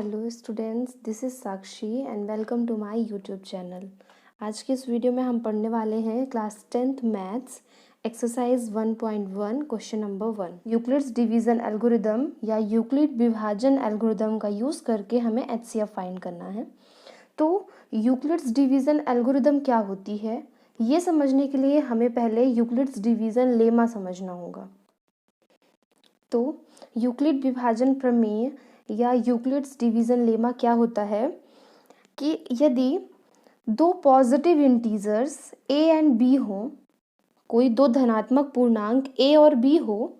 Hello students, this is Sakshi and welcome to my YouTube channel. आज की इस video में हम पढ़ने वाले हैं class 10th maths exercise 1.1 question number 1। Euclid's division algorithm या यूक्लिड विभाजन एल्गोरिदम का यूज़ करके हमें एचसीएफ फाइंड करना है। तो यूक्लिड्स डिवीज़न एल्गोरिदम क्या होती है, ये समझने के लिए हमें पहले यूक्लिड्स डिवीज़न लेमा समझना होगा। तो यूक्लिड विभाजन प्रमेय या यूक्लिड्स डिवीज़न लेमा क्या होता है कि यदि दो positive integers a and b हों, कोई दो धनात्मक पूर्णांक a और b हो,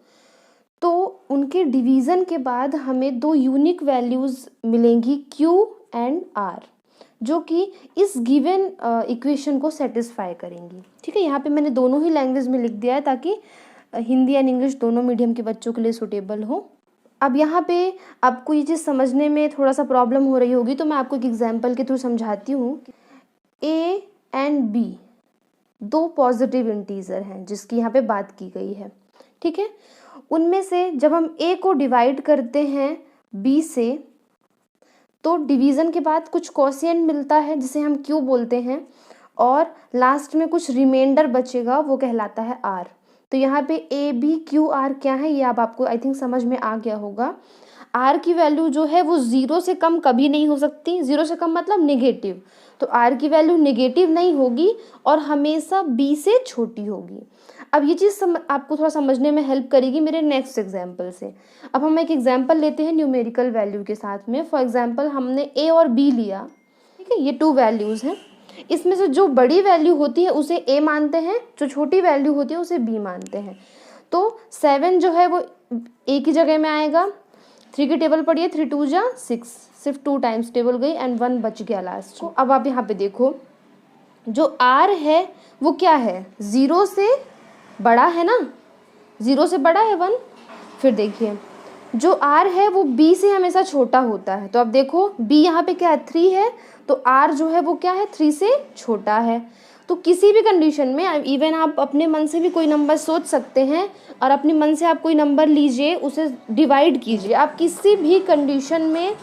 तो उनके डिवीज़न के बाद हमें दो यूनिक वैल्यूज़ मिलेंगी q एंड r, जो कि इस गिवन इक्वेशन को सेटिस्फाई करेंगी। ठीक है, यहाँ पे मैंने दोनों ही लैंग्वेज में लिख दिया है ताकि हिंदी एंड इंग्लिश दोनों मीडियम के बच्चों के लिए सूटेबल हो। अब यहाँ पे आपको ये चीज़ समझने में थोड़ा सा प्रॉब्लम हो रही होगी, तो मैं आपको एक एग्जांपल के थ्रू समझाती हूँ। a एंड b दो पॉजिटिव इंटीजर हैं जिसकी यहाँ पे बात की गई है। ठीक है, उनमें से जब हम a को डिवाइड करते हैं b से, तो डिवीज़न के बाद कुछ कोशिएंट मिलता है जिसे हम q बोलते हैं, और लास्ट में कुछ रिमाइंडर बचेगा, वो कहलाता है r। तो यहाँ पे a b q r क्या है, ये अब आपको आई थिंक समझ में आ गया होगा। r की वैल्यू जो है वो 0 से कम कभी नहीं हो सकती। 0 से कम मतलब नेगेटिव, तो r की वैल्यू नेगेटिव नहीं होगी और हमेशा b से छोटी होगी। अब ये चीज़ आपको थोड़ा समझने में हेल्प करेगी मेरे नेक्स्ट एग्जाम्पल से। अब हम एक एग्जाम्पल लेते हैं न्यूमेरिकल वैल्यू के साथ में। फॉर एग्जाम्पल हमने a और b लिया। ठीक है, ये टू वैल्यूज़ हैं। इसमें से जो बड़ी वैल्यू होती है उसे a मानते हैं, जो छोटी वैल्यू होती है उसे b मानते हैं। तो 7 जो है वो a की जगह में आएगा। 3 की टेबल पड़ी है, 3 2 जा 6, सिर्फ 2 टाइम्स टेबल गई एंड 1 बच गया लास्ट को। अब आप यहाँ पे देखो, जो r है वो क्या है, 0 से बड़ा है ना, 0 से बड़ा है 1। फिर देखिए जो r है वो b से हमेशा छोटा होता है। तो अब देखो b यहाँ पे क्या है, 3 है, तो r जो है वो क्या है, 3 से छोटा है। तो किसी भी कंडीशन में, इवन आप अपने मन से भी कोई नंबर सोच सकते हैं और अपने मन से आप कोई नंबर लीजिए, उसे डिवाइड कीजिए, आप किसी भी कंडीशन में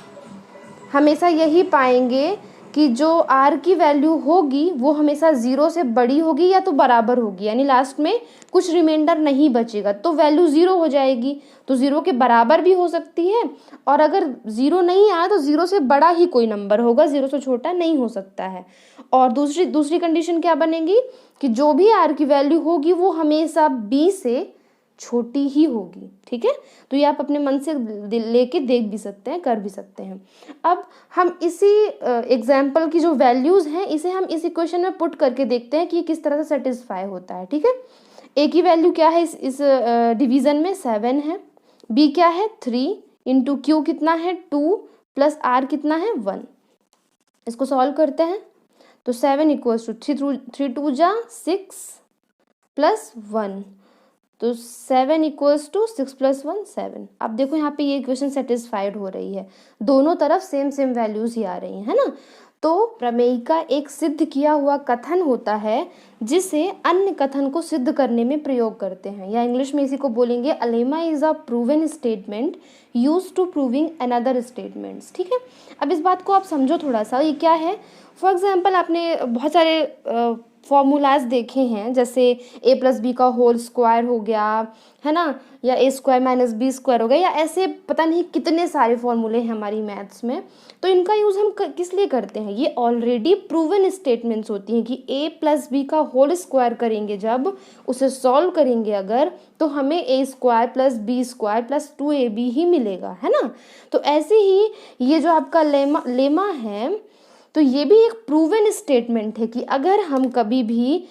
हमेशा यही पाएंगे कि जो r की वैल्यू होगी वो हमेशा 0 से बड़ी होगी या तो बराबर होगी, यानी लास्ट में कुछ रिमाइंडर नहीं बचेगा, तो वैल्यू 0 हो जाएगी। तो 0 के बराबर भी हो सकती है, और अगर 0 नहीं आया तो 0 से बड़ा ही कोई नंबर होगा, 0 से छोटा नहीं हो सकता है। और दूसरी कंडीशन क्या बनेगी कि जो भी r की वैल्यू होगी वो हमेशा b से छोटी ही होगी। ठीक है, तो ये आप अपने मन से लेके देख भी सकते हैं, कर भी सकते हैं। अब हम इसी एग्जाम्पल की जो वैल्यूज़ हैं इसे हम इस इक्वेशन में पुट करके देखते हैं कि ये किस तरह से सेटिस्फाई होता है। ठीक है, a की वैल्यू क्या है इस डिवीज़न में, 7 है। b क्या है, 3 इंटू q कितना है, 2 प्लस r कितना है, 1। इसको सॉल्व करते हैं तो 7 इक्वल्स टू 3 2 जा 6 प्लस 1, तो 7 इक्वल्स टू 6 प्लस 1 7। अब देखो यहाँ पे ये इक्वेशन सेटिस्फाइड हो रही है, दोनों तरफ सेम वैल्यूज ही आ रही है ना। तो प्रमेय का एक सिद्ध किया हुआ कथन होता है जिसे अन्य कथन को सिद्ध करने में प्रयोग करते हैं, या इंग्लिश में इसी को बोलेंगे a lemma is a proven statement use to proving another statements. ठीक है, अब इस बात को आप समझो थोड़ा सा, ये क्या है। फॉर एग्जाम्पल आपने बहुत सारे फॉर्मूलाज देखे हैं, जैसे a प्लस बी का होल स्क्वायर हो गया है ना, या a square minus b square हो गया, या ऐसे पता नहीं कितने सारे फॉर्मूले हैं हमारी मैथ्स में। तो इनका यूज़ हम किस लिए करते हैं, ये ऑलरेडी प्रूवन स्टेटमेंट्स होती हैं कि a प्लस बी का होल स्क्वायर करेंगे, जब उसे सॉल्व करेंगे अगर, तो हमें a square plus b square plus 2ab ही मिलेगा, है ना। तो ऐसे ही ये जो आपका लेमा है, तो ये भी एक प्रूवन स्टेटमेंट है कि अगर हम कभी भी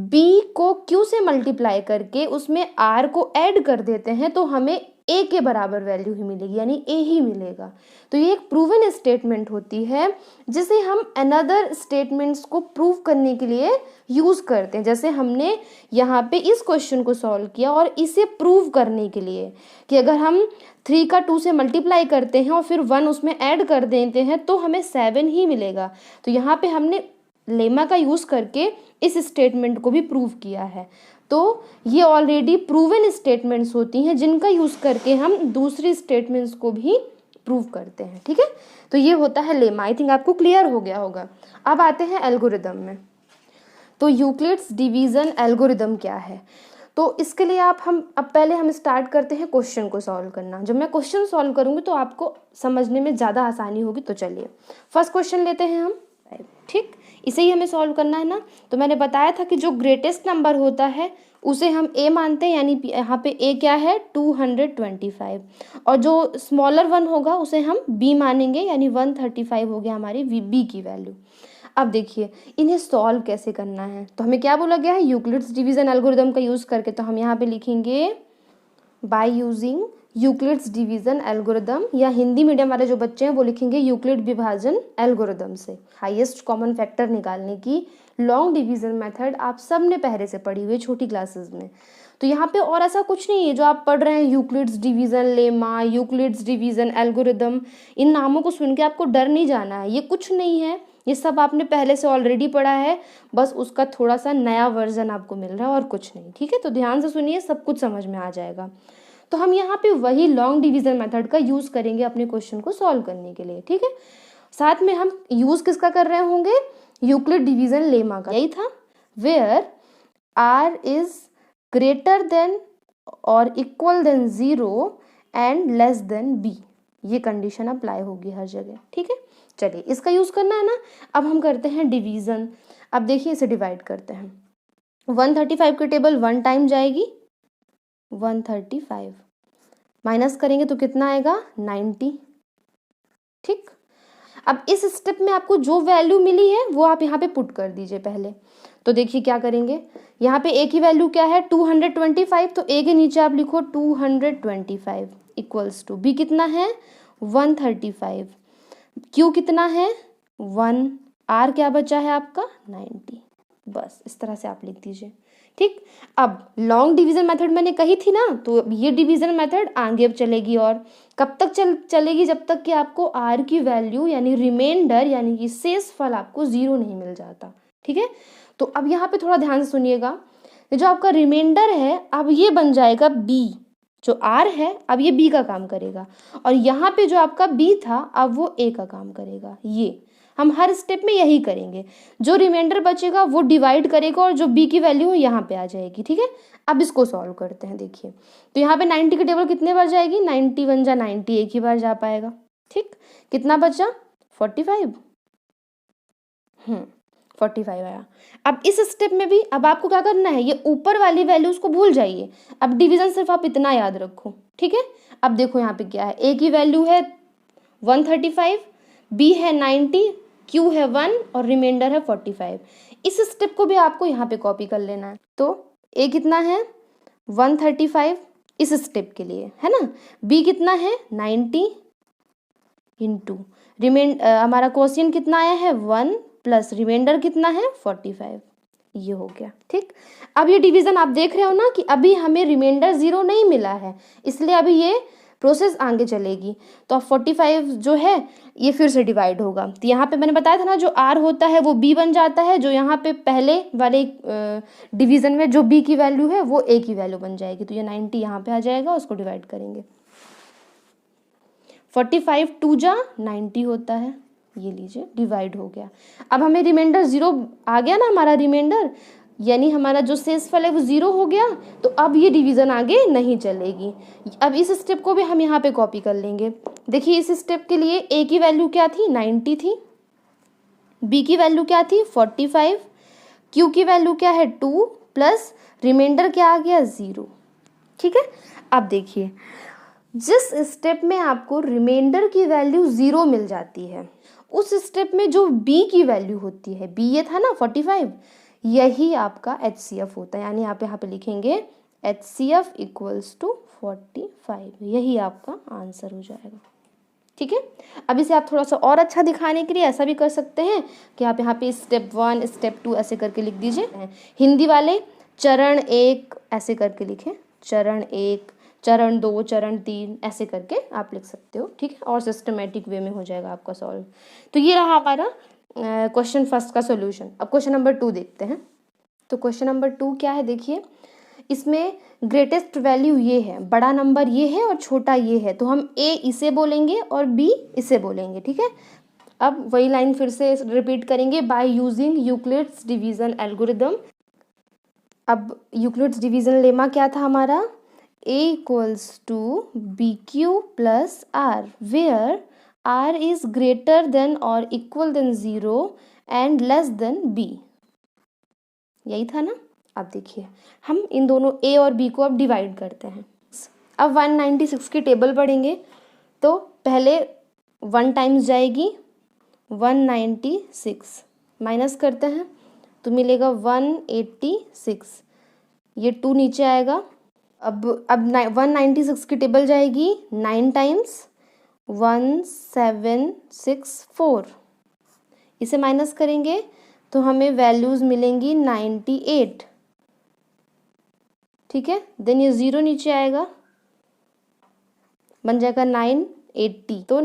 b को q से मल्टीप्लाई करके उसमें r को ऐड कर देते हैं तो हमें a के बराबर वैल्यू ही मिलेगी, यानी a ही मिलेगा। तो ये एक प्रूवन स्टेटमेंट होती है जिसे हम अनदर स्टेटमेंट्स को प्रूव करने के लिए यूज़ करते हैं। जैसे हमने यहाँ पे इस क्वेश्चन को सॉल्व किया और इसे प्रूव करने के लिए कि अगर हम 3 का 2 से मल्टीप्लाई करते हैं और फिर 1 उसमें ऐड कर देते हैं तो हमें 7 ही मिलेगा। तो यहाँ पे हमने लेमा का यूज़ करके इस स्टेटमेंट को भी प्रूव किया है। तो ये ऑलरेडी प्रूवन स्टेटमेंट्स होती हैं जिनका यूज़ करके हम दूसरी स्टेटमेंट्स को भी प्रूव करते हैं। ठीक है, तो ये होता है लेमा। आई थिंक आपको क्लियर हो गया होगा। अब आते हैं एल्गोरिदम में। तो यूक्लिड्स डिवीजन एल्गोरिदम क्या है? तो इसके लिए अब पहले हम स्टार्ट करते हैं क्वेश्चन को सॉल्व करना। जब मैं क्वेश्चन सॉल्व करूंगी तो आपको समझने में ज़्यादा आसानी होगी। तो चलिए फर्स्ट क्वेश्चन लेते हैं हम। ठीक, इसे ही हमें सॉल्व करना है ना। तो मैंने बताया था कि जो ग्रेटेस्ट नंबर होता है उसे हम ए मानते हैं, यानी यहाँ पे ए क्या है 225, और जो स्मॉलर वन होगा उसे हम बी मानेंगे, यानी 135 हो गया हमारी बी की वैल्यू। अब देखिए इन्हें सॉल्व कैसे करना है। तो हमें क्या बोला गया है, यूक्लिड्स डिवीजन एल्गोरिदम का यूज करके। तो हम यहाँ पे लिखेंगे bye using Euclid's division algorithm, या हिंदी मीडियम वाले जो बच्चे हैं वो लिखेंगे यूक्लिड विभाजन एल्गोरिदम से हाईएस्ट कॉमन फैक्टर निकालने की लॉन्ग डिवीजन मेथड आप सब ने पहले से पढ़ी हुई छोटी क्लासेस में। तो यहाँ पे और ऐसा कुछ नहीं है जो आप पढ़ रहे हैं Euclid's division lemma, Euclid's division algorithm, इन नामों को सुन के आपको डर नहीं जाना है। ये कुछ नहीं है, ये सब आपने पहले से ऑलरेडी पढ़ा है, बस उसका थोड़ा सा नया वर्जन आपको मिल रहा है और कुछ नहीं। ठीक है, तो ध्यान से सुनिए, सब कुछ समझ में आ जाएगा। तो हम यहाँ पे वही लॉन्ग डिवीजन मेथड का यूज करेंगे अपने क्वेश्चन को सॉल्व करने के लिए। ठीक है, साथ में हम यूज किसका कर रहे होंगे, यूक्लिड डिवीजन लेमा का। यही था, where r is greater than और equal than 0 and less than b, ये कंडीशन अप्लाई होगी हर जगह। ठीक है, चलिए इसका यूज करना है ना। अब हम करते हैं डिवीजन। अब देखिए इसे डिवाइड करते हैं। 135 की टेबल 1 टाइम जाएगी, 135 माइनस करेंगे तो कितना आएगा 90। ठीक, अब इस स्टेप में आपको जो वैल्यू मिली है वो आप यहाँ पे पुट कर दीजिए पहले। तो देखिए क्या करेंगे, यहाँ पे ए की वैल्यू क्या है 225, तो ए के नीचे आप लिखो 225 इक्वल्स टू बी कितना है 135, क्यू कितना है 1, आर क्या बचा है आपका 90। बस इस तरह से आप लिख दीजिए। ठीक, अब लॉन्ग डिवीजन मेथड मैंने कही थी ना, तो ये डिवीजन मेथड आगे अब चलेगी। और कब तक चलेगी, जब तक कि आपको आर की वैल्यू यानी रिमाइंडर यानी कि शेष फल आपको 0 नहीं मिल जाता। ठीक है, तो अब यहाँ पे थोड़ा ध्यान से सुनिएगा, जो आपका रिमाइंडर है अब ये बन जाएगा बी, जो आर है अब ये बी का काम करेगा, और यहाँ पे जो आपका बी था अब वो ए का काम करेगा। ये हम हर स्टेप में यही करेंगे, जो रिमाइंडर बचेगा वो डिवाइड करेगा और जो बी की वैल्यू है यहाँ पे आ जाएगी। ठीक है, अब इसको सॉल्व करते हैं। देखिए तो यहाँ पे 90 की टेबल कितने बार जाएगी, 90 1 जा 90, एक ही बार जा पाएगा। ठीक, कितना बचा 45, 45 आया। अब इस स्टेप में भी अब आपको क्या करना है, ये ऊपर वाली वैल्यूज को भूल जाइए, अब डिवीजन सिर्फ आप इतना याद रखो। ठीक है, अब देखो यहाँ पे क्या है, ए की वैल्यू है 135, बी है 90, क्यू है 1 और रिमाइंडर है 45। इस स्टेप को भी आपको यहाँ पे कॉपी कर लेना है। तो ए कितना है 135 इस स्टेप के लिए, है ना, बी कितना है 90 इंटू हमारा क्वेश्चन कितना आया है 1 प्लस रिमाइंडर कितना है 45, ये हो गया। ठीक, अब ये डिवीजन आप देख रहे हो ना कि अभी हमें रिमाइंडर 0 नहीं मिला है, इसलिए अभी ये प्रोसेस आगे चलेगी। तो अब 45 जो है ये फिर से डिवाइड होगा। तो यहाँ पे मैंने बताया था ना, जो आर होता है वो बी बन जाता है, जो यहाँ पे पहले वाले डिवीजन में जो बी की वैल्यू है वो ए की वैल्यू बन जाएगी। तो ये 90 यहाँ पे आ जाएगा, उसको डिवाइड करेंगे। 45 2 जा 90 होता है, ये लीजिए डिवाइड हो गया। अब हमें रिमाइंडर 0 आ गया ना, हमारा रिमाइंडर यानी हमारा जो शेषफल है वो 0 हो गया। तो अब ये डिवीजन आगे नहीं चलेगी। अब इस स्टेप को भी हम यहाँ पे कॉपी कर लेंगे। देखिए इस स्टेप के लिए ए की वैल्यू क्या थी 90 थी, बी की वैल्यू क्या थी 45, क्यू की वैल्यू क्या है 2 प्लस रिमाइंडर क्या आ गया 0। ठीक है, अब देखिए जिस स्टेप में आपको रिमाइंडर की वैल्यू 0 मिल जाती है, उस स्टेप में जो बी की वैल्यू होती है, बी ये था ना 45, यही आपका HCF होता है। यानी आप यहाँ पे लिखेंगे HCF इक्वल्स टू 45, यही आपका आंसर हो जाएगा। ठीक है, अब इसे आप थोड़ा सा और अच्छा दिखाने के लिए ऐसा भी कर सकते हैं कि आप यहाँ पे स्टेप 1 स्टेप 2 ऐसे करके लिख दीजिए। हिंदी वाले चरण 1 ऐसे करके लिखें, चरण 1, चरण 2, चरण 3 ऐसे करके आप लिख सकते हो। ठीक है, और सिस्टमेटिक वे में हो जाएगा आपका सॉल्व। तो ये रहा हमारा क्वेश्चन फर्स्ट का सॉल्यूशन। अब क्वेश्चन नंबर 2 देखते हैं। तो क्वेश्चन नंबर 2 क्या है, देखिए इसमें ग्रेटेस्ट वैल्यू ये है, बड़ा नंबर ये है और छोटा ये है, तो हम ए इसे बोलेंगे और बी इसे बोलेंगे, ठीक है। अब वही लाइन फिर से रिपीट करेंगे, by using Euclid's division algorithm. अब यूक्लिड्स डिवीजन लेमा क्या था हमारा, a equals to b q plus r, where r is greater than और equal than 0 and less than b, यही था ना। अब देखिए हम इन दोनों a और b को अब डिवाइड करते हैं। अब 196 की टेबल पढ़ेंगे, तो पहले 1 टाइम्स जाएगी 196, माइनस करते हैं तो मिलेगा 186, ये 2 नीचे आएगा। अब 196 की टेबल जाएगी 9 टाइम्स 1764, इसे माइनस करेंगे तो हमें वैल्यूज़ मिलेंगी 98, ठीक है। देन ये 0 नीचे आएगा, बन जाएगा 980, तो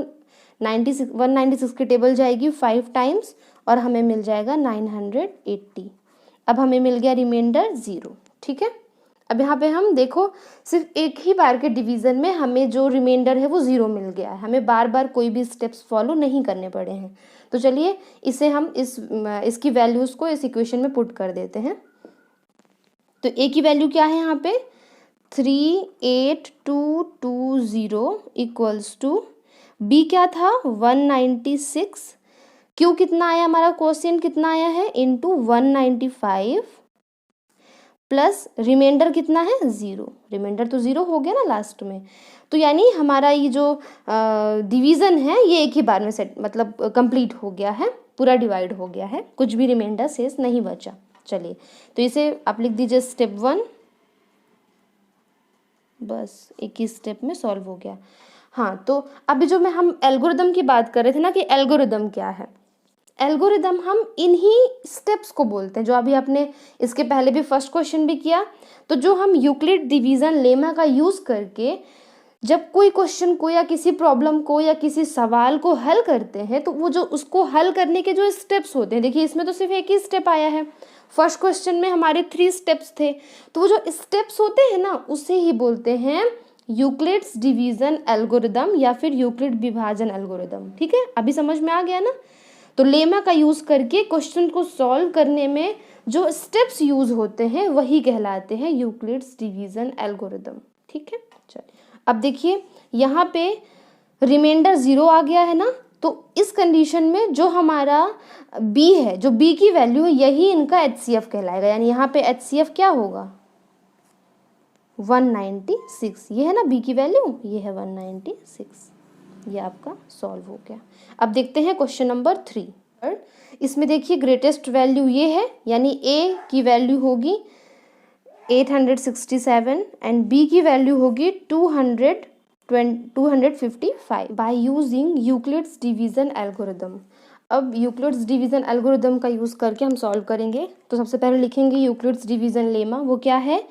196 की टेबल जाएगी 5 टाइम्स और हमें मिल जाएगा 980। अब हमें मिल गया रिमाइंडर 0, ठीक है। अब यहाँ पे हम देखो सिर्फ एक ही बार के डिवीज़न में हमें जो रिमाइंडर है वो 0 मिल गया है, हमें बार बार कोई भी स्टेप्स फॉलो नहीं करने पड़े हैं। तो चलिए इसे हम इसकी वैल्यूज़ को इस इक्वेशन में पुट कर देते हैं। तो ए की वैल्यू क्या है यहाँ पे 38220 इक्वल्स टू, बी क्या था 196, क्यू कितना आया हमारा, क्वोशिएंट कितना आया है इनटू 195 प्लस रिमाइंडर कितना है 0, रिमाइंडर तो 0 हो गया ना लास्ट में। तो यानी हमारा ये जो डिवीज़न है ये एक ही बार में सेट मतलब कंप्लीट हो गया है, पूरा डिवाइड हो गया है, कुछ भी रिमाइंडर शेष नहीं बचा। चलिए तो इसे आप लिख दीजिए स्टेप 1, बस एक ही स्टेप में सॉल्व हो गया। हाँ, तो अभी जो हम एल्गोरिदम की बात कर रहे थे ना कि एल्गोरिदम क्या है, एल्गोरिदम हम इन्हीं स्टेप्स को बोलते हैं जो अभी आपने इसके पहले भी फर्स्ट क्वेश्चन भी किया। तो जो हम यूक्लिड डिवीज़न लेमा का यूज़ करके जब कोई क्वेश्चन को या किसी प्रॉब्लम को या किसी सवाल को हल करते हैं, तो वो जो उसको हल करने के जो स्टेप्स होते हैं, देखिए इसमें तो सिर्फ एक ही स्टेप आया है, फर्स्ट क्वेश्चन में हमारे 3 स्टेप्स थे, तो वो जो स्टेप्स होते हैं ना उसे ही बोलते हैं यूक्लिड्स डिवीज़न एल्गोरिदम या फिर यूक्लिड विभाजन एल्गोरिदम, ठीक है। अभी समझ में आ गया ना। तो लेमा का यूज़ करके क्वेश्चन को सॉल्व करने में जो स्टेप्स यूज़ होते हैं वही कहलाते हैं यूक्लिड्स डिवीज़न एल्गोरिदम, ठीक है। चलिए अब देखिए यहाँ पे रिमाइंडर 0 आ गया है ना, तो इस कंडीशन में जो हमारा b है, जो b की वैल्यू है, यही इनका HCF कहलाएगा। यानी यहाँ पे HCF क्या होगा 196, ये है ना b की वैल्यू, ये है 196, ये आपका सॉल्व हो गया। अब देखते हैं क्वेश्चन नंबर 3। इसमें देखिए ग्रेटेस्ट वैल्यू ये है, यानी a की वैल्यू होगी 867 एंड b की वैल्यू होगी 255 bye using Euclid's division algorithm. अब यूक्लिड्स डिवीज़न एल्गोरिदम का यूज़ करके हम सॉल्व करेंगे। तो सबसे पहले लिखेंगे यूक्लिड्स डिवीज़न लेमा, वो क्या है a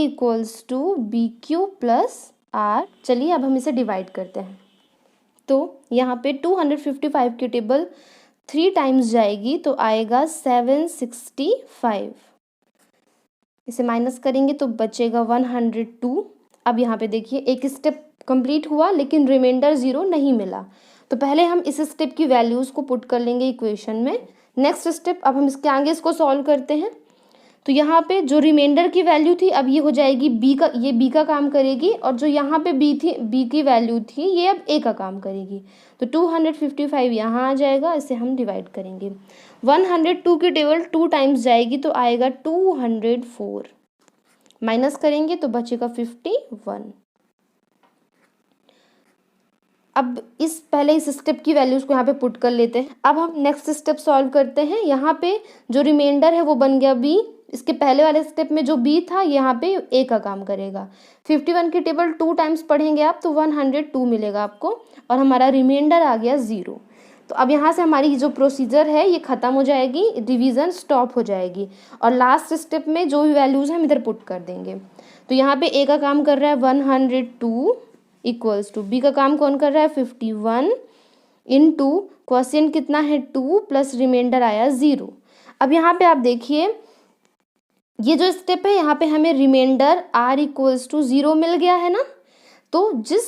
equals to b q plus r. चलिए अब हम इसे डिवाइड करते हैं। तो यहाँ पे 255 की टेबल 3 टाइम्स जाएगी तो आएगा 765, इसे माइनस करेंगे तो बचेगा 102। अब यहाँ पे देखिए एक स्टेप कंप्लीट हुआ लेकिन रिमाइंडर 0 नहीं मिला, तो पहले हम इस स्टेप की वैल्यूज़ को पुट कर लेंगे इक्वेशन में। नेक्स्ट स्टेप, अब हम इसके आगे इसको सॉल्व करते हैं। तो यहाँ पे जो रिमाइंडर की वैल्यू थी अब ये हो जाएगी b का, ये b का काम करेगी, और जो यहाँ पे b थी, b की वैल्यू थी, ये अब a का काम करेगी। तो 255 यहाँ आ जाएगा, इसे हम डिवाइड करेंगे। 102 की टेबल 2 टाइम्स जाएगी तो आएगा 204, माइनस करेंगे तो बचेगा 51। अब पहले इस स्टेप की वैल्यूज़ को यहाँ पे पुट कर लेते हैं। अब हम नेक्स्ट स्टेप सॉल्व करते हैं। यहाँ पे जो रिमाइंडर है वो बन गया b, इसके पहले वाले स्टेप में जो b था यहाँ पे a का काम करेगा। 51 की टेबल 2 टाइम्स पढ़ेंगे आप तो 102 मिलेगा आपको, और हमारा रिमाइंडर आ गया 0। तो अब यहाँ से हमारी जो प्रोसीजर है ये ख़त्म हो जाएगी, डिवीज़न स्टॉप हो जाएगी, और लास्ट स्टेप में जो भी वैल्यूज़ हम इधर पुट कर देंगे। तो यहाँ पे a का काम कर रहा है 102 इक्वल्स टू b का काम कौन कर रहा है 51 इनटू क्वोशिएंट कितना है 2 प्लस रिमाइंडर आया 0। अब यहाँ पे आप देखिए ये जो स्टेप है यहाँ पे हमें रिमाइंडर r इक्वल्स टू 0 मिल गया है ना। तो जिस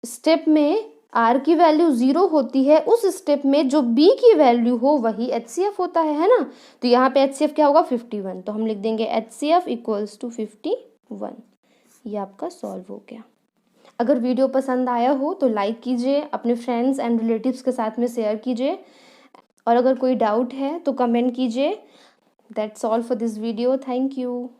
स्टेप में r की वैल्यू 0 होती है उस स्टेप में जो b की वैल्यू हो वही HCF होता है ना। तो यहाँ पे HCF क्या होगा 51, तो हम लिख देंगे HCF इक्वल्स टू 51। ये आपका सॉल्व हो गया। अगर वीडियो पसंद आया हो तो लाइक कीजिए, अपने फ्रेंड्स एंड रिलेटिव्स के साथ में शेयर कीजिए, और अगर कोई डाउट है तो कमेंट कीजिए। That's all for this video. Thank you.